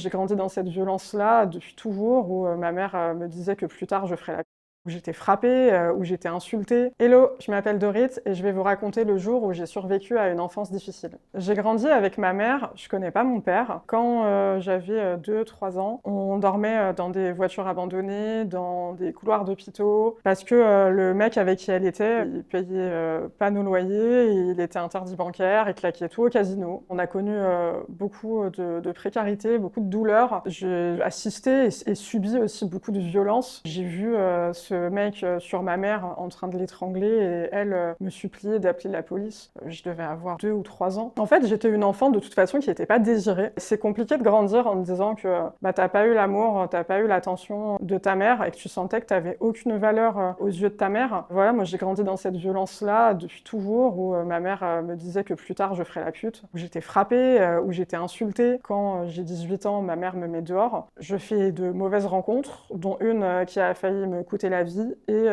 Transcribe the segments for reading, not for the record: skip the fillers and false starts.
j'ai grandi dans cette violence-là depuis toujours, où ma mère me disait que plus tard je ferais la où j'étais frappée, où j'étais insultée. Hello, je m'appelle Dorit et je vais vous raconter le jour où j'ai survécu à une enfance difficile. J'ai grandi avec ma mère, je connais pas mon père. Quand j'avais 2-3 ans, on dormait dans des voitures abandonnées, dans des couloirs d'hôpitaux, parce que le mec avec qui elle était, il payait pas nos loyers, il était interdit bancaire, il claquait tout au casino. On a connu beaucoup de précarité, beaucoup de douleur. J'ai assisté et subi aussi beaucoup de violence. J'ai vu ce mec sur ma mère en train de l'étrangler et elle me suppliait d'appeler la police. Je devais avoir 2 ou 3 ans. En fait, j'étais une enfant de toute façon qui n'était pas désirée. C'est compliqué de grandir en te disant que t'as pas eu l'amour, t'as pas eu l'attention de ta mère et que tu sentais que t'avais aucune valeur aux yeux de ta mère. Voilà, moi j'ai grandi dans cette violence-là depuis toujours, où ma mère me disait que plus tard je ferais la pute, où j'étais frappée, où j'étais insultée. Quand j'ai 18 ans, ma mère me met dehors. Je fais de mauvaises rencontres, dont une qui a failli me coûter la vie, et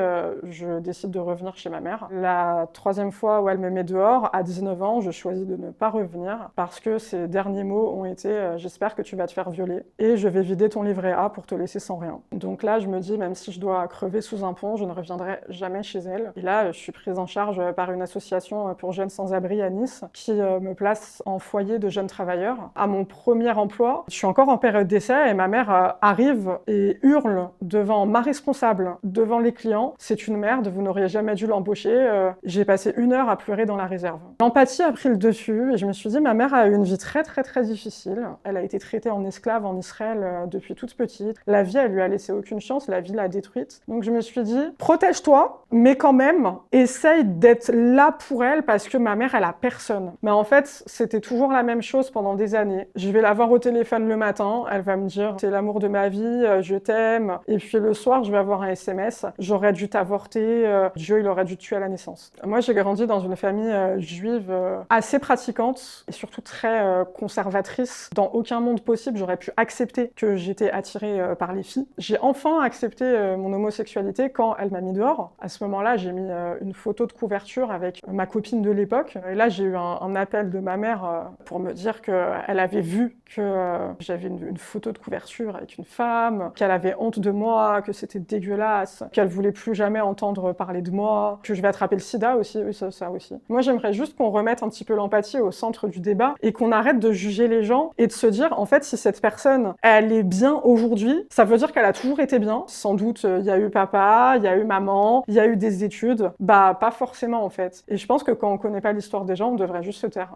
je décide de revenir chez ma mère. La 3e fois où elle me met dehors, à 19 ans, je choisis de ne pas revenir parce que ses derniers mots ont été j'espère que tu vas te faire violer et je vais vider ton livret A pour te laisser sans rien. Donc là, je me dis, même si je dois crever sous un pont, je ne reviendrai jamais chez elle. Et là, je suis prise en charge par une association pour jeunes sans-abri à Nice qui me place en foyer de jeunes travailleurs. À mon premier emploi, je suis encore en période d'essai et ma mère arrive et hurle devant ma responsable, devant les clients, c'est une merde, vous n'auriez jamais dû l'embaucher. J'ai passé 1 heure à pleurer dans la réserve. L'empathie a pris le dessus et je me suis dit, ma mère a eu une vie très très très difficile. Elle a été traitée en esclave en Israël depuis toute petite. La vie, elle lui a laissé aucune chance, la vie l'a détruite. Donc je me suis dit, protège-toi, mais quand même, essaye d'être là pour elle parce que ma mère, elle a personne. Mais en fait, c'était toujours la même chose pendant des années. Je vais la voir au téléphone le matin, elle va me dire, c'est l'amour de ma vie, je t'aime. Et puis le soir, je vais avoir un SMS, j'aurais dû t'avorter, Dieu, il aurait dû te tuer à la naissance. Moi, j'ai grandi dans une famille juive assez pratiquante et surtout très conservatrice. Dans aucun monde possible, j'aurais pu accepter que j'étais attirée par les filles. J'ai enfin accepté mon homosexualité quand elle m'a mis dehors. À ce moment-là, j'ai mis une photo de couverture avec ma copine de l'époque. Et là, j'ai eu un appel de ma mère pour me dire qu'elle avait vu que j'avais une photo de couverture avec une femme, qu'elle avait honte de moi, que c'était dégueulasse, qu'elle voulait plus jamais entendre parler de moi, que je vais attraper le sida aussi, oui, ça aussi. Moi, j'aimerais juste qu'on remette un petit peu l'empathie au centre du débat et qu'on arrête de juger les gens et de se dire, en fait, si cette personne, elle est bien aujourd'hui, ça veut dire qu'elle a toujours été bien. Sans doute, il y a eu papa, il y a eu maman, il y a eu des études. Bah, pas forcément, en fait. Et je pense que quand on connaît pas l'histoire des gens, on devrait juste se taire.